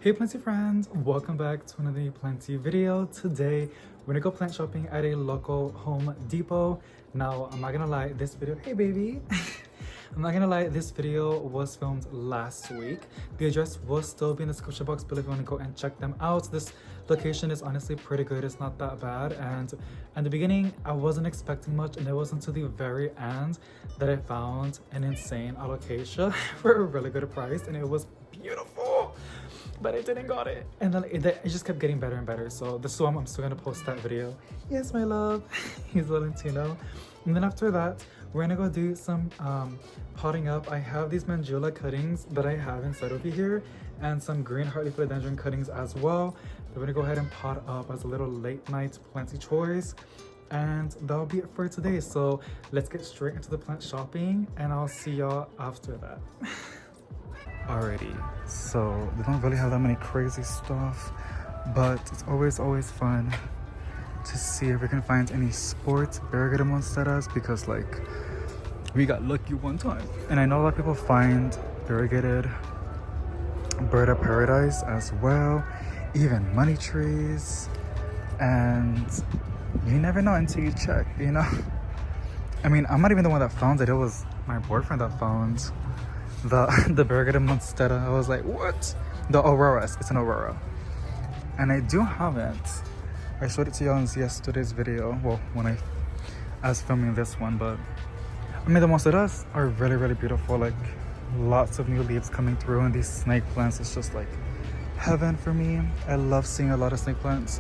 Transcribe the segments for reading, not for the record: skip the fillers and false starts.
Hey Plenty friends, welcome back to another Plenty video. Today we're gonna go plant shopping at a local Home Depot. Now I'm not gonna lie, this video, hey baby, I'm not gonna lie, this video was filmed last week. The address will still be in the description box below if you want to go and check them out. This location is honestly pretty good, it's not that bad, and in the beginning I wasn't expecting much, and it wasn't until the very end that I found an insane Alocasia for a really good price, and it was beautiful. But I didn't got it, and then it just kept getting better and better. So this is why I'm still gonna post that video. Yes, my love. He's Valentino. And then after that, we're gonna go do some potting up. I have these Manjula cuttings that I have inside over here, and some green Hartley Philodendron cuttings as well. We're gonna go ahead and pot up as a little late night Plenty choice, and that'll be it for today. So let's get straight into the plant shopping, and I'll see y'all after that. Alrighty, so they don't really have that many crazy stuff, but it's always fun to see if we can find any sports variegated monsteras, because like we got lucky one time, and I know a lot of people find variegated bird of paradise as well, even money trees, and you never know until you check, you know. I mean, I'm not even the one that found it, it was my boyfriend that found the variegated monstera. I was like, what? The aurora, it's an aurora, and I do have it. I showed it to y'all in yesterday's video, well, when I was filming this one. But I mean, the monsteras are really beautiful, like lots of new leaves coming through, and these snake plants, it's just like heaven for me. I love seeing a lot of snake plants,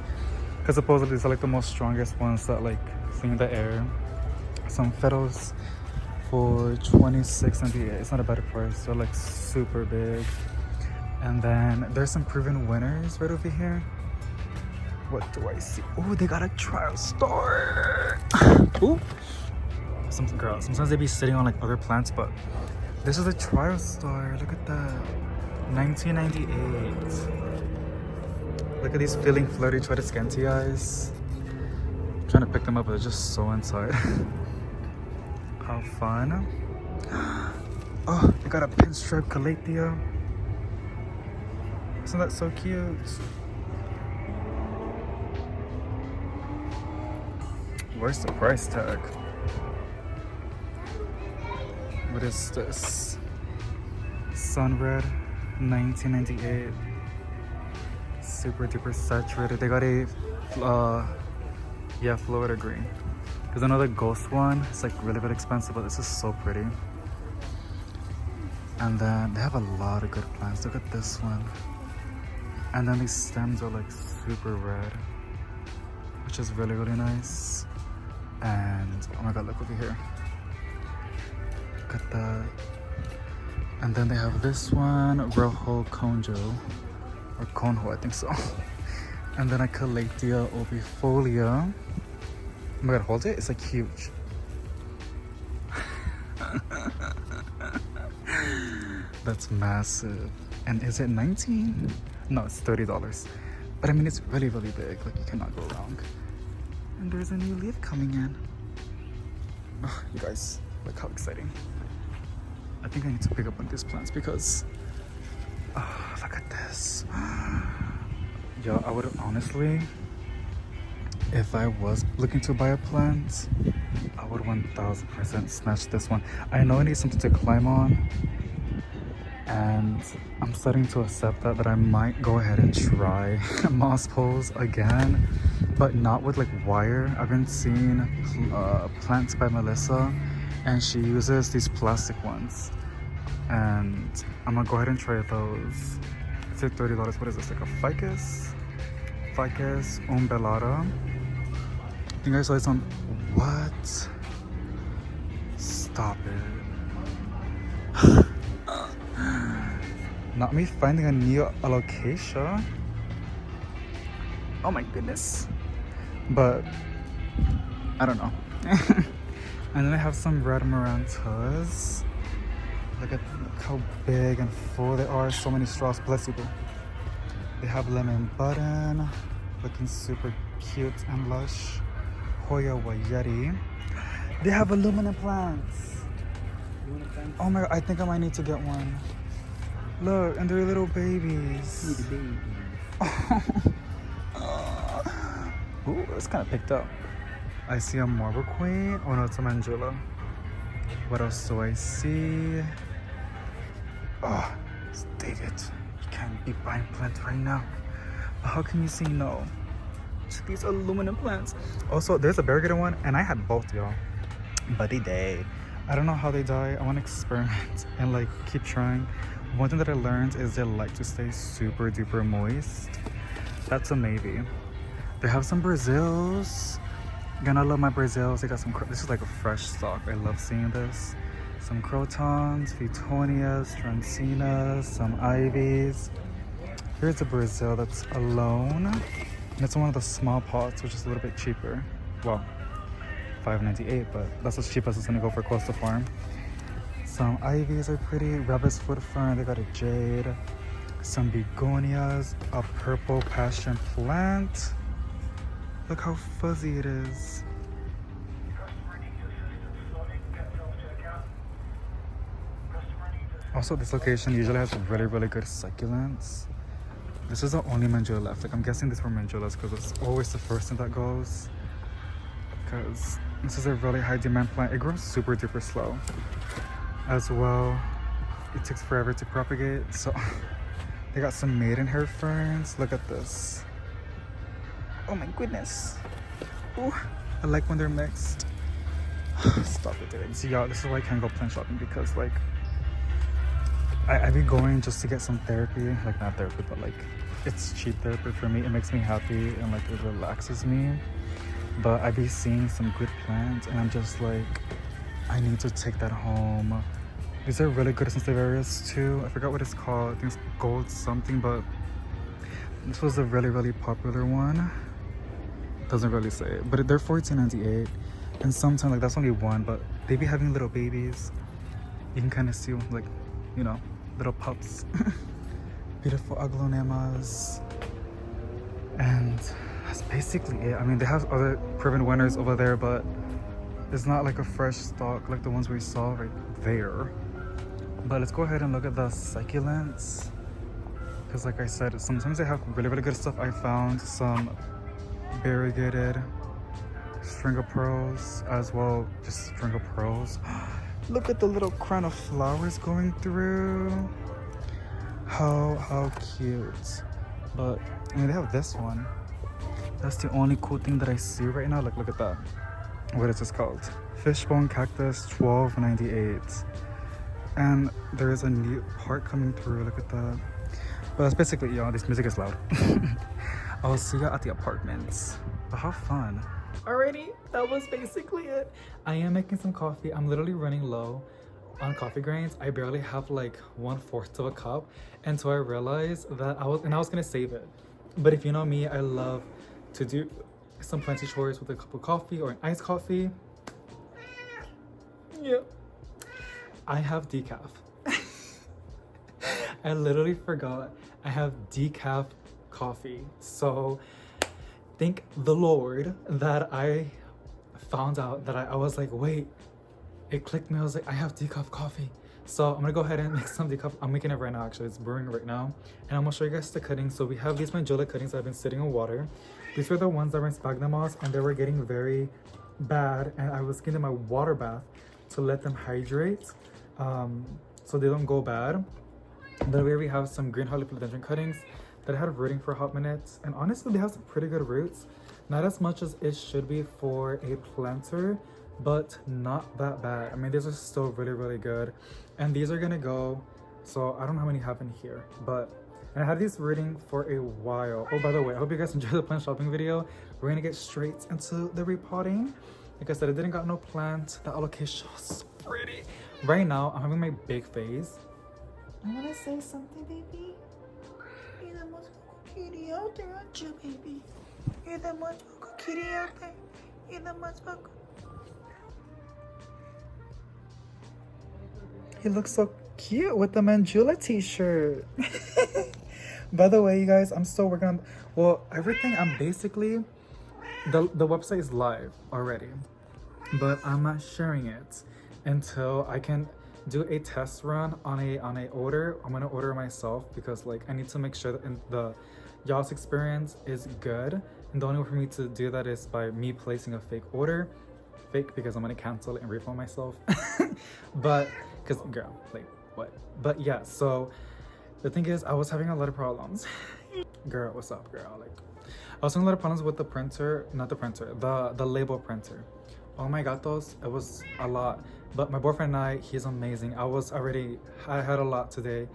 because supposedly these are like the most strongest ones that like fling the air. Some fiddles for $26.98. It's not a bad price. They're like super big. And then there's some proven winners right over here. What do I see? Oh, they got a trial store. Ooh. Sometimes they be sitting on like other plants, but this is a trial store. Look at that. $19.98. Look at these feeling flirty, try to scanty eyes. I'm trying to pick them up, but they're just so inside. How fun. Oh, they got a pinstripe calathea. Isn't that so cute? Where's the price tag? What is this? Sunred, $19.98. Super duper saturated. They got a Florida green. Because I know the ghost one is like really expensive, but this is so pretty. And then they have a lot of good plants. Look at this one. And then these stems are like super red, which is really nice. And oh my god, look over here. Look at that. And then they have this one, Rojo Conjo, or Conjo, I think so. And then a Calathea obifolia. Oh my god, hold it, it's like huge. That's massive. And is it 19? No, it's $30. But I mean, it's really big, like you cannot go wrong. And there's a new leaf coming in. Oh, you guys, look how exciting. I think I need to pick up one of these plants because, oh, look at this. Yo, I would honestly, if I was looking to buy a plant, I would 1000% snatch this one. I know I need something to climb on, and I'm starting to accept that I might go ahead and try moss poles again, but not with like wire. I've been seeing plants by Melissa, and she uses these plastic ones, and I'm gonna go ahead and try those. It's like $30. What is this, like a ficus umbellata? I think I saw this on, what? Stop it. Not me finding a new Alocasia. Oh my goodness. But, I don't know. And then I have some red marantas. Look how big and full they are. So many straws, bless you. They have lemon button, looking super cute and lush. Hoya Wayeti. They have aluminum plants. Oh my god, I think I might need to get one. Look, and they're little babies. Ooh, it's kind of picked up. I see a marble queen. Oh no, it's a Manjula. What else do I see? Oh, dang it. You can't be buying plants right now. But how can you say no to these aluminum plants? Also, there's a variegated one, and I had both, y'all. But they died. I don't know how they die. I want to experiment and like keep trying. One thing that I learned is they like to stay super duper moist. That's a maybe. They have some Brazils. Gonna love my Brazils. They got some, this is like a fresh stock. I love seeing this. Some crotons, Phoetonias, Strancinas, some ivies. Here's a Brazil that's alone. And it's one of the small pots, which is a little bit cheaper. Well, $5.98, but that's as cheap as it's gonna go for Coastal Farm. Some ivies are pretty. Rabbit's foot fern, they got a jade. Some begonias, a purple passion plant. Look how fuzzy it is. Also, this location usually has really, really good succulents. This is the only Manjula left. Like, I'm guessing these were Manjulas because it's always the first thing that goes. Because this is a really high demand plant. It grows super duper slow. As well, it takes forever to propagate. So, they got some maidenhair ferns. Look at this. Oh my goodness. Ooh, I like when they're mixed. Stop it, dude. See, y'all, this is why I can't go plant shopping because, like, I be going just to get some therapy. Like, not therapy, but, like, it's cheap therapy for me. It makes me happy and, like, it relaxes me. But I be seeing some good plants and I'm just like, I need to take that home. These are really good Sansevierias too. I forgot what it's called. I think it's gold something, but this was a really, really popular one. Doesn't really say it, but they're $14.98, and sometimes like that's only one, but they be having little babies. You can kind of see like, you know, little pups. Beautiful aglonemas, and that's basically it. I mean, they have other proven winners over there, but it's not like a fresh stock like the ones we saw right there. But let's go ahead and look at the succulents, because like I said, sometimes they have really, really good stuff. I found some variegated string of pearls as well, just string of pearls. Look at the little crown of flowers going through. How cute. But I mean, they have this one. That's the only cool thing that I see right now. Like, look at that. What is this called? Fishbone cactus, $12.98. And there is a new part coming through. Look at that. But that's basically, y'all, this music is loud. I'll see you at the apartments. But how fun. Alrighty, that was basically it. I am making some coffee. I'm literally running low on coffee grains. I barely have like 1/4 of a cup. And so I realized that I was gonna save it. But if you know me, I love to do some plenty chores with a cup of coffee or an iced coffee. Yeah. I have decaf. I literally forgot I have decaf coffee. So thank the Lord that I found out that I was like, wait, it clicked me. I was like, I have decaf coffee. So I'm gonna go ahead and make some decaf. I'm making it right now, actually. It's brewing right now. And I'm gonna show you guys the cuttings. So we have these Manjula cuttings that have been sitting in water. These were the ones that were in sphagnum moss and they were getting very bad. And I was giving them a water bath to let them hydrate so they don't go bad. Then we have some green holly philodendron cuttings that I had rooting for a hot minute. And honestly, they have some pretty good roots. Not as much as it should be for a planter, but not that bad. I mean, these are still really, really good. And these are gonna go, so I don't know how many have in here, but, and I had these rooting for a while. Oh, by the way, I hope you guys enjoyed the plant shopping video. We're gonna get straight into the repotting. Like I said, I didn't got no plant. The alocasia was pretty. Right now, I'm having my big phase. I wanna say something, baby. You're the most kitty out there, aren't you, baby? You're the most kitty out there. You're the most. He looks so cute with the Manjula t-shirt. By the way, you guys, I'm still working on, well, everything. I'm basically, the website is live already, but I'm not sharing it until I can do a test run on a order. I'm gonna order myself because like I need to make sure that the y'all's experience is good, and the only way for me to do that is by me placing a fake order. Fake because I'm gonna cancel it and refund myself. But because girl, like what? But yeah, so the thing is I was having a lot of problems. Girl, what's up, girl? Like I was having a lot of problems with the printer, not the printer, the label printer. Oh my god, those, it was a lot. But my boyfriend and I, he's amazing. I had a lot today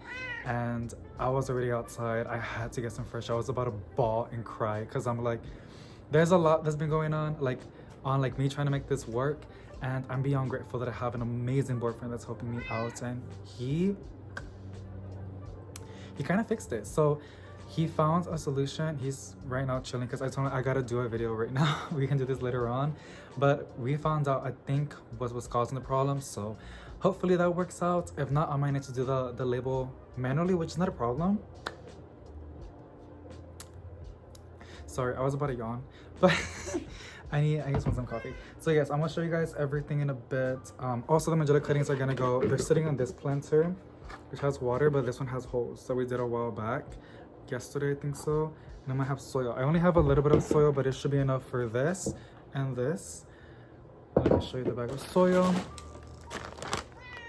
and I was already outside. I had to get some fresh. I was about to bawl and cry because I'm like, there's a lot that's been going on, like me trying to make this work, and I'm beyond grateful that I have an amazing boyfriend that's helping me out, and he kind of fixed it. So he found a solution. He's right now chilling because I told him I gotta do a video right now. We can do this later on, but we found out I think what was causing the problem, so hopefully that works out. If not, I might need to do the label manually, which is not a problem. Sorry, I was about to yawn, but I just want some coffee. So yes, I'm gonna show you guys everything in a bit. Also the Manjula cuttings are gonna go, they're sitting on this planter which has water, but this one has holes, so we did a while back, yesterday I think so. And I'm gonna have soil. I only have a little bit of soil, but it should be enough for this and this. Let me show you the bag of soil.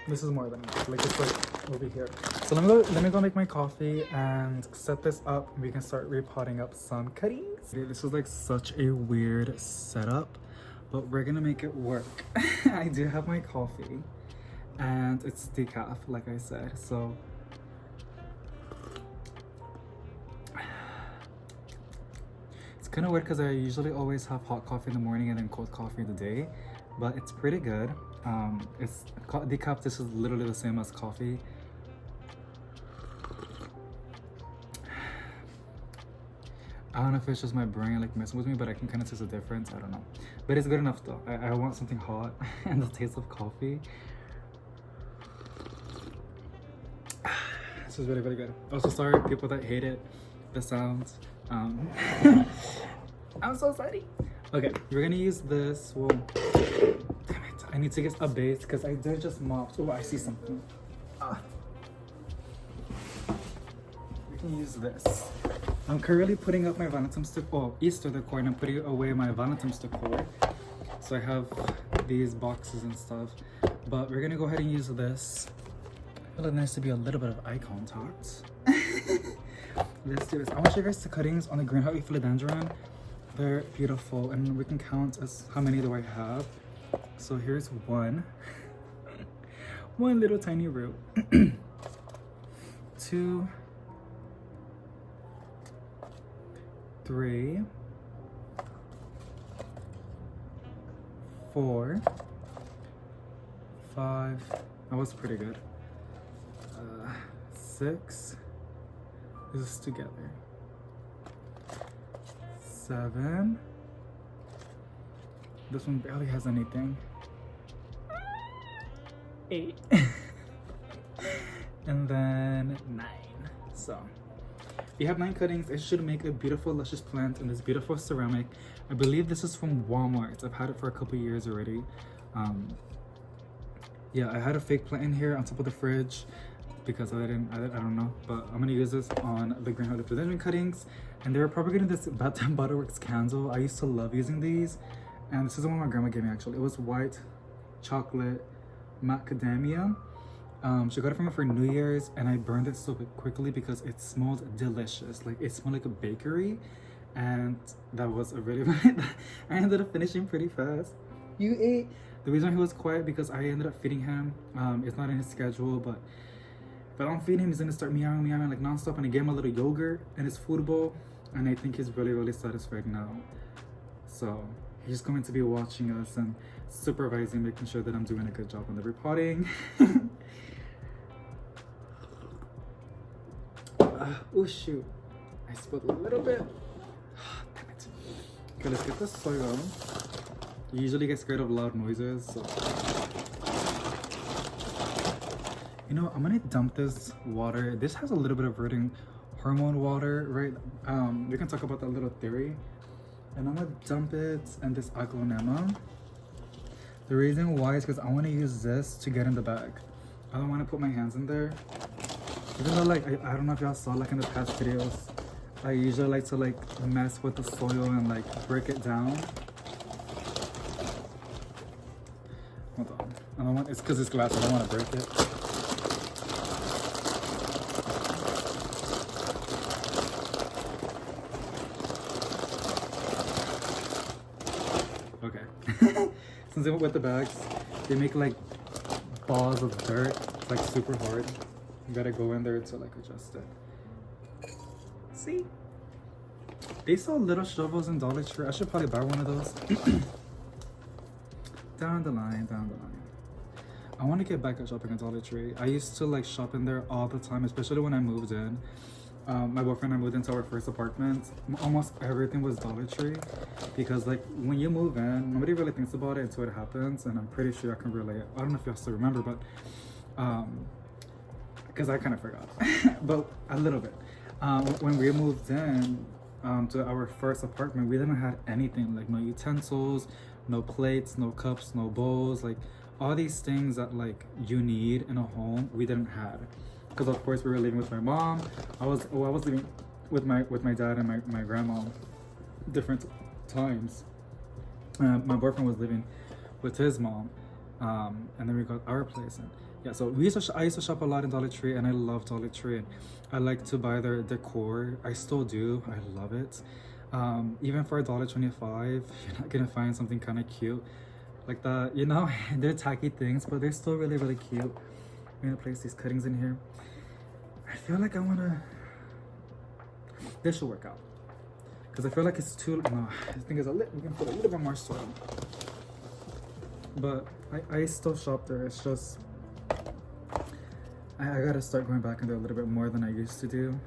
This is more than enough, like it's like over here. So let me go make my coffee and set this up, and we can start repotting up some cuttings. This is like such a weird setup, but we're gonna make it work. I do have my coffee and it's decaf, like I said, so it's kind of weird because I usually always have hot coffee in the morning and then cold coffee in the day, but it's pretty good. It's decaf. This is literally the same as coffee. I don't know if it's just my brain like messing with me, but I can kind of taste the difference. I don't know, but it's good enough though. I want something hot and the taste of coffee. This is really, really good. Also, sorry people that hate it, the sounds. I'm so sorry. Okay, we're gonna use this. Well, damn it, I need to get a base because I did just mopped. Oh, I see something. We can use this. I'm currently putting up my Valentine's decor, Easter decor, and I'm putting away my Valentine's decor. So I have these boxes and stuff, but we're gonna go ahead and use this. I feel like there needs to be a little bit of eye contact. Let's do this. I want to show you guys the cuttings on the green hearty Philodendron. They're beautiful, and we can count as how many do I have. So here's one. One little tiny root. 2, 3, 4, 5. That was pretty good. 6. This is together. 7. This one barely has anything. 8. And then 9. So you have 9 cuttings. It should make a beautiful luscious plant in this beautiful ceramic. I believe this is from Walmart. I've had it for a couple years already. Yeah, I had a fake plant in here on top of the fridge because I don't know, but I'm gonna use this on the green hearted Philodendron cuttings, and they were probably getting this Bath and Body Works candle. I used to love using these, and this is the one my grandma gave me actually. It was white chocolate macadamia. She got it from me for New Year's, and I burned it so quickly because it smelled delicious. Like it smelled like a bakery, and that was a really I ended up finishing pretty fast. You ate. The reason he was quiet because I ended up feeding him. It's not in his schedule, but if I don't feed him, he's gonna start meowing like nonstop. And I gave him a little yogurt in his food bowl, and I think he's really, really satisfied now. So he's going to be watching us and supervising, making sure that I'm doing a good job on the repotting. Oh shoot, I spilled a little bit. Damn it. Okay, let's get the soil. You usually get scared of loud noises, so. You know, I'm gonna dump this water. This has a little bit of rooting hormone water, right? We can talk about that little theory. And I'm gonna dump it in this aglonema. The reason why is because I want to use this to get in the bag. I don't want to put my hands in there. Even though like I don't know if y'all saw like in the past videos, I usually like to like mess with the soil and like break it down. Hold on. I don't want, it's because it's glass, I don't want to break it. Okay. Since they went with the bags, they make like balls of dirt. It's like super hard. You gotta go in there to like adjust it. See? They sell little shovels in Dollar Tree. I should probably buy one of those. Down the line, down the line. I want to get back at shopping at Dollar Tree. I used to like shop in there all the time, especially when I moved in. My boyfriend and I moved into our first apartment. Almost everything was Dollar Tree because like when you move in, nobody really thinks about it until it happens, and I'm pretty sure I can relate. I don't know if y'all still remember, but because I kind of forgot, but a little bit. When we moved in to our first apartment, we didn't have anything, like no utensils, no plates, no cups, no bowls, like all these things that like you need in a home, we didn't have. Because of course we were living with my mom. I was living with my dad and my grandma different times. My boyfriend was living with his mom, and then we got our place. And yeah, so I used to shop a lot in Dollar Tree, and I love Dollar Tree. And I like to buy their decor. I still do. I love it. Even for $1.25, you're not gonna find something kind of cute like that. You know, they're tacky things, but they're still really, really cute. I'm gonna place these cuttings in here. I feel like I wanna. This should work out because I feel like it's too. No, I think it's a little. We can put a little bit more soil. But I still shop there. It's just I gotta start going back in there a little bit more than I used to do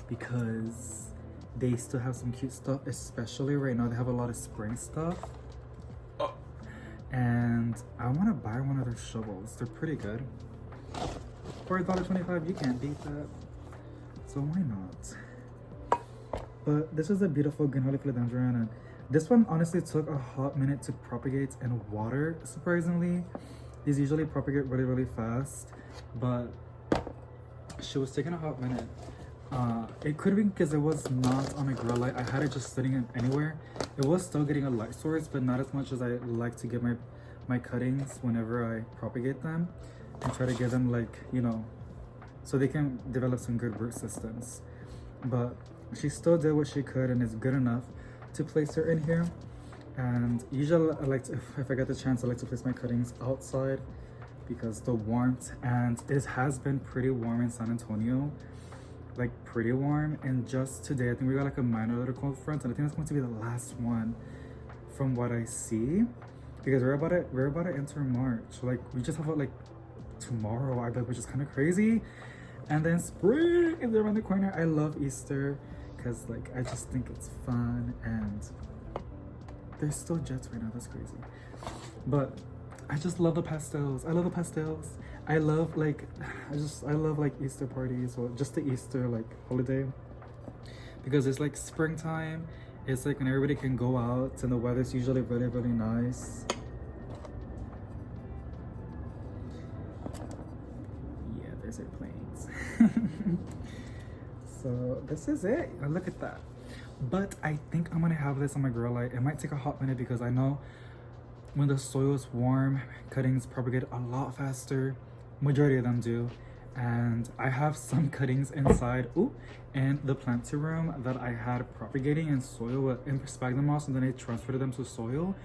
because they still have some cute stuff. Especially right now, they have a lot of spring stuff. And I want to buy one of their shovels. They're pretty good. For $1.25, you can't beat that. So why not? But this is a beautiful green holly philodendron, and this one honestly took a hot minute to propagate in water, surprisingly. These usually propagate really, really fast, but she was taking a hot minute. It could be because it was not on a grow light. I had it just sitting in anywhere. It was still getting a light source, but not as much as I like to give my cuttings whenever I propagate them, and try to give them like, you know, so they can develop some good root systems. But she still did what she could, and it's good enough to place her in here. And usually I like to, if I get the chance, I like to place my cuttings outside because the warmth, and it has been pretty warm in San Antonio, like pretty warm. And just today I think we got like a minor little cold front, and I think that's going to be the last one from what I see, because we're about to enter March. Like we just have like tomorrow, I bet, which is kind of crazy. And then spring is around the corner. I love Easter because like I just think it's fun, and there's still jets right now. That's crazy. But I just love the pastels. I love the pastels. I love like I love like Easter parties, or just the Easter like holiday, because it's like springtime. It's like when everybody can go out and the weather's usually really, really nice. Yeah, there's airplanes. So this is it. Look at that. But I think I'm gonna have this on my grow light. It might take a hot minute because I know when the soil is warm, cuttings propagate a lot faster. Majority of them do. And I have some cuttings inside in the planting room that I had propagating in soil in sphagnum moss, and then I transferred them to soil,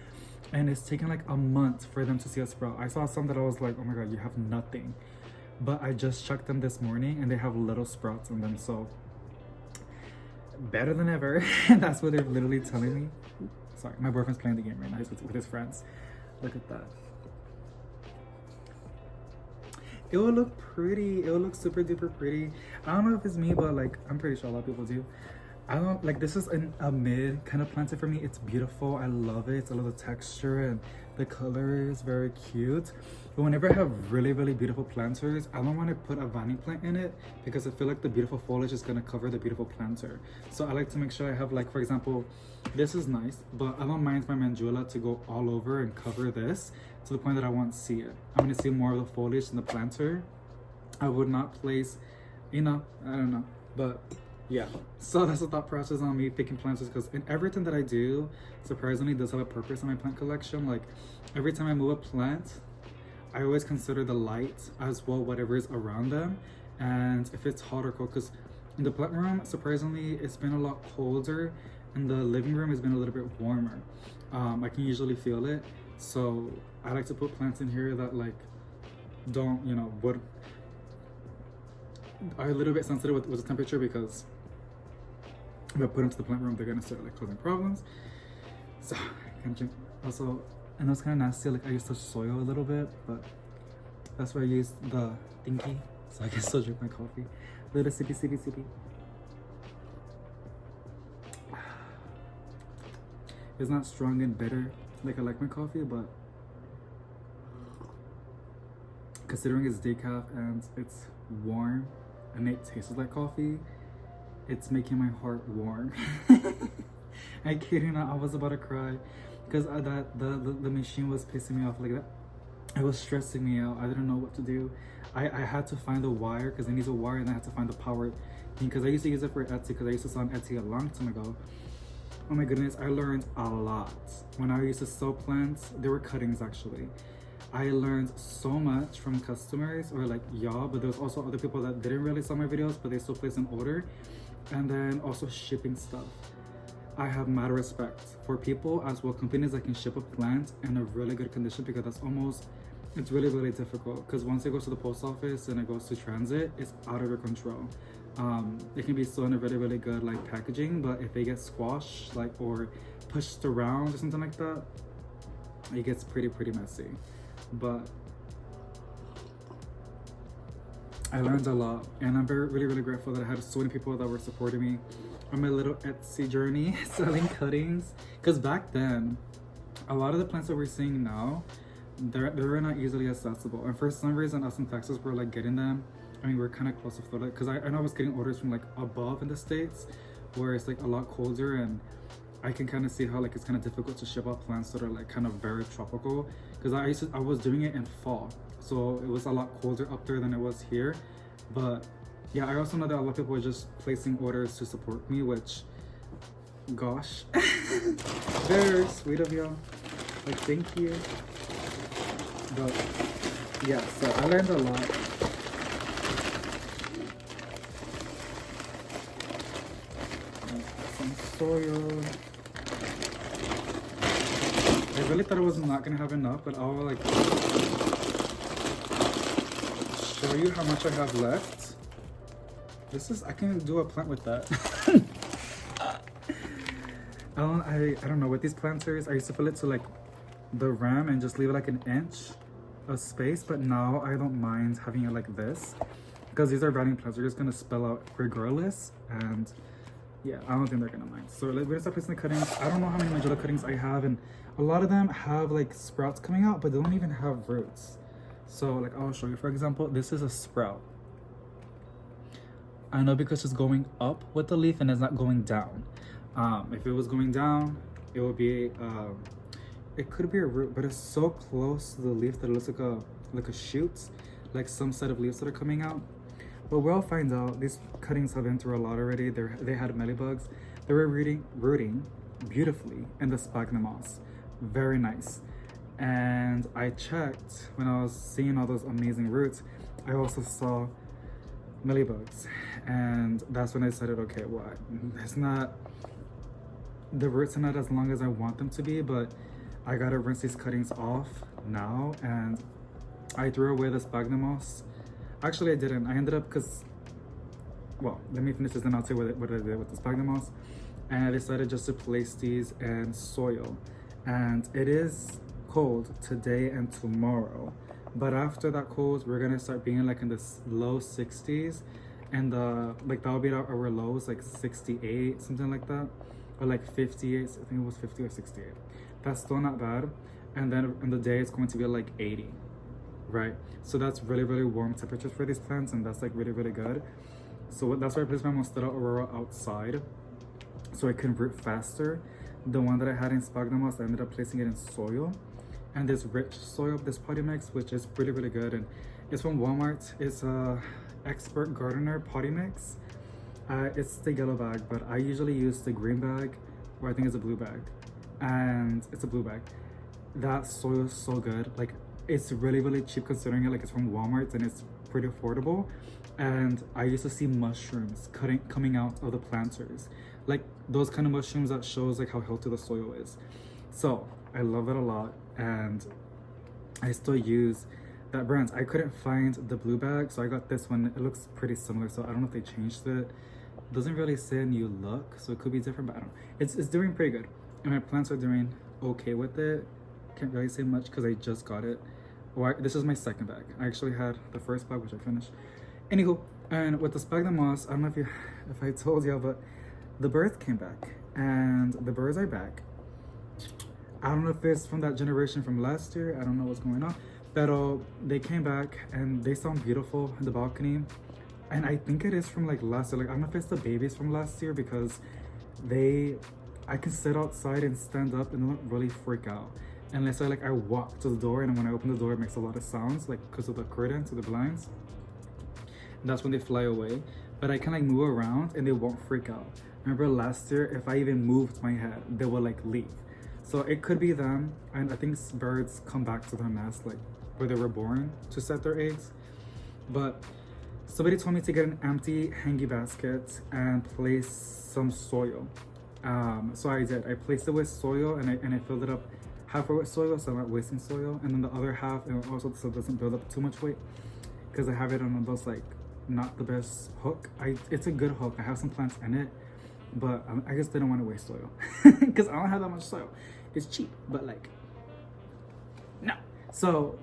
and it's taken like a month for them to see a sprout. I saw some that I was like, oh my god, you have nothing. But I just checked them this morning and they have little sprouts in them, so better than ever. That's what they're literally telling me. Sorry, my boyfriend's playing the game right now. He's with his friends. Look at that. It will look pretty. It will look super duper pretty. I don't know if it's me, but like I'm pretty sure a lot of people do. I don't like, this is a mid kind of planter for me. It's beautiful. I love it. I love the texture and the color is very cute. But whenever I have really beautiful planters, I don't want to put a vine plant in it because I feel like the beautiful foliage is going to cover the beautiful planter. So I like to make sure I have, like, for example, this is nice, but I don't mind my Manjula to go all over and cover this to the point that I won't see it. I'm going to see more of the foliage in the planter. I would not place, you know, I don't know, but yeah. So that's the thought process on me picking planters, because in everything that I do, surprisingly, does have a purpose in my plant collection. Like, every time I move a plant, I always consider the light as well, whatever is around them, and if it's hot or cold. Because in the plant room, surprisingly, it's been a lot colder, and the living room has been a little bit warmer. I can usually feel it, so I like to put plants in here that, like, don't, you know, are a little bit sensitive with the temperature, because if I put them to the plant room, they're gonna start, like, causing problems. So also, and that's kind of nasty. Like, I used to soil a little bit, but that's where I used the thingy, so I can still drink my coffee. Little sippy. It's not strong and bitter like I like my coffee, but considering it's decaf and it's warm and it tastes like coffee, it's making my heart warm. I kid you not, I was about to cry because the machine was pissing me off like that. It was stressing me out. I didn't know what to do. I had to find a wire because it needs a wire, and I had to find the power thing because I used to use it for Etsy, because I used to sell on Etsy a long time ago. Oh my goodness, I learned a lot. When I used to sell plants, they were cuttings actually. I learned so much from customers, or like y'all, but there was also other people that didn't really sell my videos, but they still placed an order. And then also shipping stuff. I have mad respect for people as well, companies that can ship a plant in a really good condition, because it's really difficult, because once it goes to the post office and it goes to transit, it's out of your control. It can be still in a really good like packaging, but if they get squashed, like, or pushed around or something like that, it gets pretty messy. But I learned a lot, and I'm really grateful that I had so many people that were supporting me on my little Etsy journey selling cuttings. Because back then, a lot of the plants that we're seeing now, they're not easily accessible, and for some reason us in Texas were like getting them. I mean, we're kind of close to Florida, because I know I was getting orders from like above in the States where it's like a lot colder, and I can kind of see how like it's kind of difficult to ship out plants that are like kind of very tropical, because I was doing it in fall, so it was a lot colder up there than it was here. But yeah, I also know that a lot of people are just placing orders to support me, which, gosh, very sweet of y'all. Like, thank you. But yeah, so I learned a lot. Some soil. I really thought I was not gonna have enough, but I'll like show you how much I have left. I can do a plant with that. I don't know, with these planters, I used to fill it to like the rim and just leave it like an inch of space, but now I don't mind having it like this, because these are rotting plants. They're just gonna spill out regardless, and yeah, I don't think they're gonna mind. So we're gonna start placing the cuttings. I don't know how many Manjula cuttings I have, and a lot of them have like sprouts coming out, but they don't even have roots. So like, I'll show you. For example, this is a sprout. I know because it's going up with the leaf and it's not going down. If it was going down, it would be it could be a root, but it's so close to the leaf that it looks like a shoot, like some set of leaves that are coming out. But we'll find out. These cuttings have been through a lot already. They had mealybugs. They were rooting beautifully in the sphagnum moss. Very nice. And I checked when I was seeing all those amazing roots. I also saw mealybugs, and that's when I decided, okay, well, the roots are not as long as I want them to be, but I gotta rinse these cuttings off now. And I threw away the sphagnum moss. Actually, I didn't. I ended up, well, let me finish this and I'll tell you what I did with the sphagnum moss. And I decided just to place these in soil. And it is cold today and tomorrow, but after that cold, we're gonna start being like in the low 60s, and like that'll be our lows, like 68, something like that, or like 58. I think it was 50 or 68. That's still not bad. And then in the day it's going to be like 80, right? So that's really, really warm temperatures for these plants, and that's like really, really good. So that's why I placed my Monstera Aurora outside, so it can root faster. The one that I had in sphagnum moss, I ended up placing it in soil, and this rich soil, this potty mix, which is really, really good. And it's from Walmart. It's a Expert Gardener potty mix. It's the yellow bag, but I usually use the green bag, or I think it's a blue bag, and it's a blue bag. That soil is so good. Like, it's really, really cheap considering it, like it's from Walmart and it's pretty affordable. And I used to see mushrooms coming out of the planters, like those kind of mushrooms that shows like how healthy the soil is. So I love it a lot, and I still use that brand. I couldn't find the blue bag, so I got this one. It looks pretty similar, so I don't know if they changed it. Doesn't really say a new look, so it could be different, but I don't know. It's doing pretty good, and my plants are doing okay with it. Can't really say much because I just got it. Well, this is my second bag. I actually had the first bag, which I finished. Anywho, and with the sphagnum moss, I don't know if I told you, but the birds came back, and the birds are back. I don't know if it's from that generation from last year. I don't know what's going on, but they came back and they sound beautiful in the balcony. And I think it is from like last year. Like, I don't know if it's the babies from last year, because I can sit outside and stand up and they don't really freak out. Unless I walk to the door, and when I open the door it makes a lot of sounds, like because of the curtains or the blinds. And that's when they fly away. But I can like move around and they won't freak out. Remember last year, if I even moved my head, they will like leave. So it could be them. And I think birds come back to their nest like where they were born to set their eggs. But somebody told me to get an empty hangy basket and place some soil. So I did. I placed it with soil, and I filled it up halfway with soil, so I'm not wasting soil. And then the other half, and also so it doesn't build up too much weight, because I have it on those like not the best hook. It's a good hook. I have some plants in it, but I just didn't want to waste soil because I don't have that much soil. It's cheap, but like no. So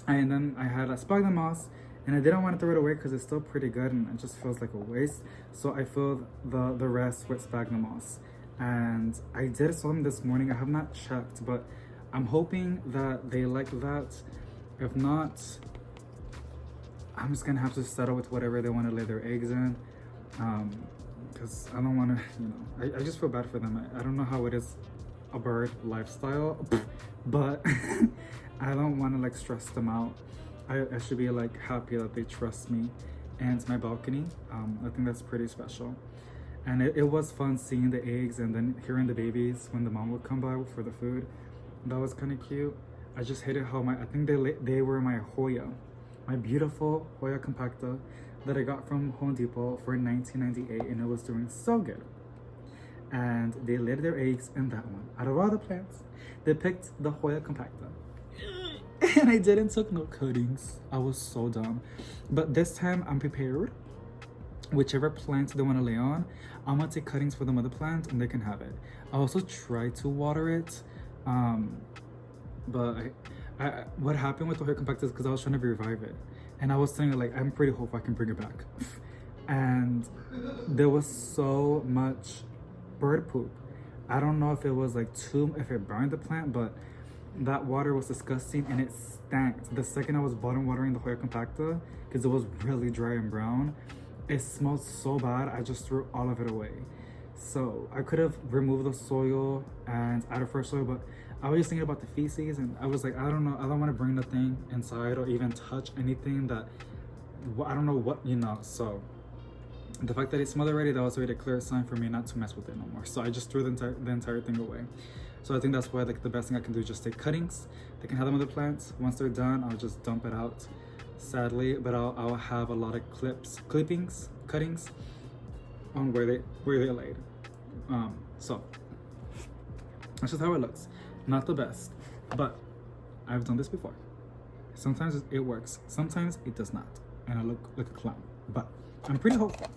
and then I had a sphagnum moss, and I didn't want to throw it away because it's still pretty good, and it just feels like a waste. So I filled the rest with sphagnum moss, and I did sow them this morning. I have not checked, but I'm hoping that they like that. If not, I'm just gonna have to settle with whatever they want to lay their eggs in, because I don't want to, I just feel bad for them. I don't know how it is a bird lifestyle, but I don't want to like stress them out. I should be like happy that they trust me and my balcony. I think that's pretty special. And it was fun seeing the eggs and then hearing the babies when the mom would come by for the food. That was kind of cute. I just hated how I think they were my Hoya, my beautiful Hoya compacta that I got from Home Depot for $19.98, and it was doing so good. And they laid their eggs in that one. Out of all the plants, they picked the Hoya compacta. And I didn't took no cuttings. I was so dumb. But this time I'm prepared. Whichever plant they want to lay on, I'm gonna take cuttings for the mother plant and they can have it. I also try to water it, but what happened with the Hoya compacta is because I was trying to revive it, and I was saying like I'm pretty hopeful I can bring it back. And there was so much bird poop. I don't know if it was like if it burned the plant, but that water was disgusting and it stank. The second I was bottom watering the Hoya compacta, because it was really dry and brown, it smelled so bad, I just threw all of it away. So I could have removed the soil and added fresh soil, but I was just thinking about the feces, and I was like, I don't know, I don't want to bring the thing inside or even touch anything that, I don't know what, so the fact that it smelled already, that was already a clear sign for me not to mess with it no more. So I just threw the entire thing away. So I think that's why like the best thing I can do is just take cuttings. They can have them with the plants. Once they're done, I'll just dump it out, sadly, but I'll have a lot of cuttings on where they laid. So that's just how it looks. Not the best, but I've done this before. Sometimes it works, sometimes it does not, and I look like a clown. But I'm pretty hopeful,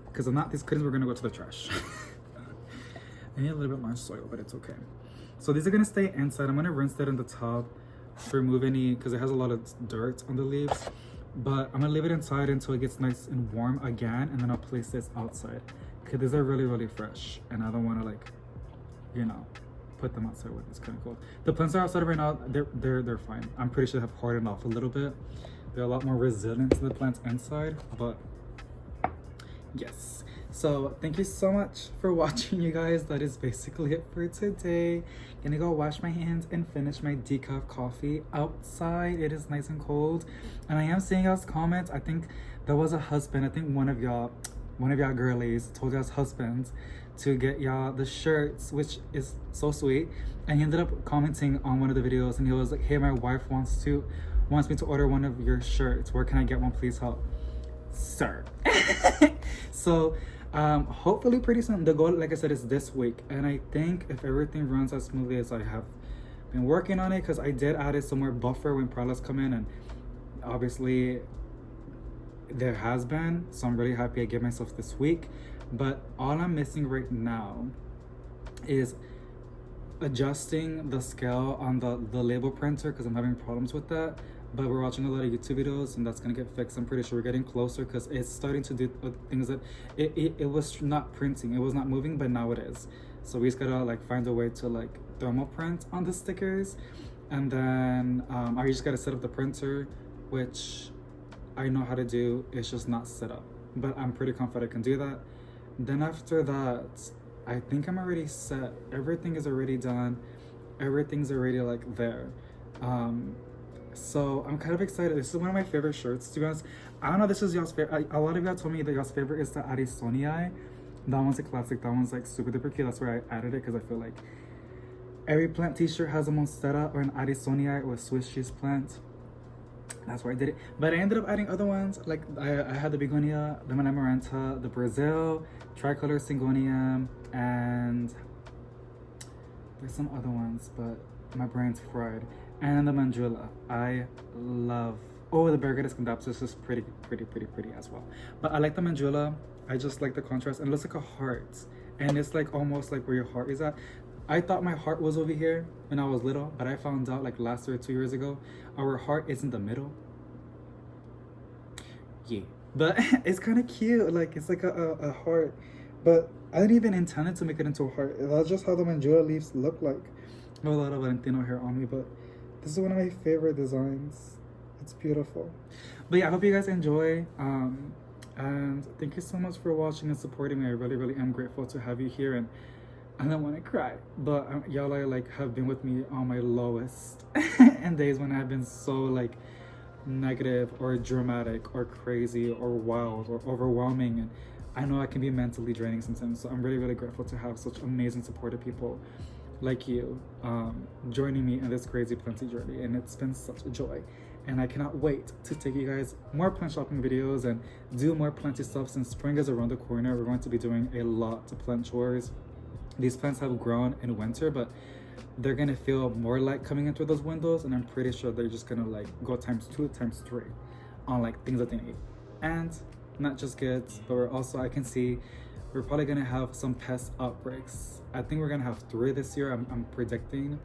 because if not, these cuttings were gonna go to the trash. I need a little bit more soil, but it's okay. So these are gonna stay inside. I'm gonna rinse that in the tub to remove any, because it has a lot of dirt on the leaves. but I'm gonna leave it inside until it gets nice and warm again, and then I'll place this outside because these are really fresh, and I don't want to, like, you know, put them outside when it's kind of cold. The plants are outside right now. They're fine. I'm pretty sure they have hardened off a little bit. They're a lot more resilient to the plants inside, but yes. So thank you so much for watching, you guys. That is basically it for today. Gonna go wash my hands and finish my decaf coffee outside. It is nice and cold, and I am seeing y'all's comments. I think there was a husband. I think one of y'all girlies told y'all's husbands to get y'all the shirts, which is so sweet. And he ended up commenting on one of the videos, and he was like, "Hey, my wife wants me to order one of your shirts. Where can I get one? Please help, sir." So hopefully pretty soon. The goal, like I said, is this week, and I think if everything runs as smoothly as I have been working on it, because I did add some more buffer when products come in, and obviously there has been, so I'm really happy I gave myself this week. But all I'm missing right now is adjusting the scale on the label printer, because I'm having problems with that. But we're watching a lot of YouTube videos, and that's gonna get fixed. I'm pretty sure we're getting closer, because it's starting to do things that it was not printing, it was not moving, but now it is. So we just gotta like find a way to like thermal print on the stickers, and then I just gotta set up the printer, which I know how to do. It's just not set up, but I'm pretty confident I can do that. Then after that, I think I'm already set. Everything is already done. Everything's already like there. So I'm kind of excited. This is one of my favorite shirts, to be honest. I don't know, this is y'all's favorite. A lot of y'all told me that y'all's favorite is the Addisonii. That one's a classic. That one's like super duper cute. That's where I added it, because I feel like every plant t-shirt has a Monstera or an Addisonii or a Swiss cheese plant. That's why I did it. But I ended up adding other ones. Like I had the Begonia, the Manamoranta, the Brazil, Tricolor Syngonium, and there's some other ones, but my brain's fried. And the Manjula. I love. Oh, the Bergatus Condapsus is pretty as well. But I like the Manjula. I just like the contrast, and it looks like a heart, and it's like almost like where your heart is at. I thought my heart was over here when I was little, but I found out like last year or 2 years ago, our heart is in the middle. Yeah, but it's kind of cute. Like it's like a heart, but I didn't even intend it to make it into a heart. That's just how the Manjula leaves look like. I have a lot of Valentino hair on me, but this is one of my favorite designs. It's beautiful. But yeah, I hope you guys enjoy. And thank you so much for watching and supporting me. I really am grateful to have you here, and I don't want to cry, but y'all are like have been with me on my lowest and days when I've been so like negative or dramatic or crazy or wild or overwhelming, and I know I can be mentally draining sometimes. So I'm really grateful to have such amazing supportive people like you joining me in this crazy plenty journey, and it's been such a joy. And I cannot wait to take you guys more plant shopping videos and do more plenty stuff. Since spring is around the corner, we're going to be doing a lot of plant chores. These plants have grown in winter, but they're gonna feel more light coming in through those windows, and I'm pretty sure they're just gonna like go ×2, ×3 on like things that they need. And not just goods, but we're also, I can see we're probably gonna have some pest outbreaks. I think we're gonna have 3 this year. I'm predicting.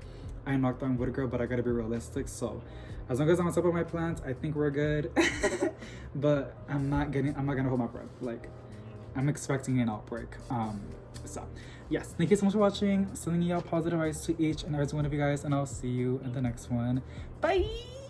I knocked on wood, girl, but I gotta be realistic. So as long as I'm on top of my plants, I think we're good. But I'm not gonna hold my breath. Like I'm expecting an outbreak. So yes, thank you so much for watching. Sending y'all positive vibes to each and every one of you guys, and I'll see you in the next one. Bye.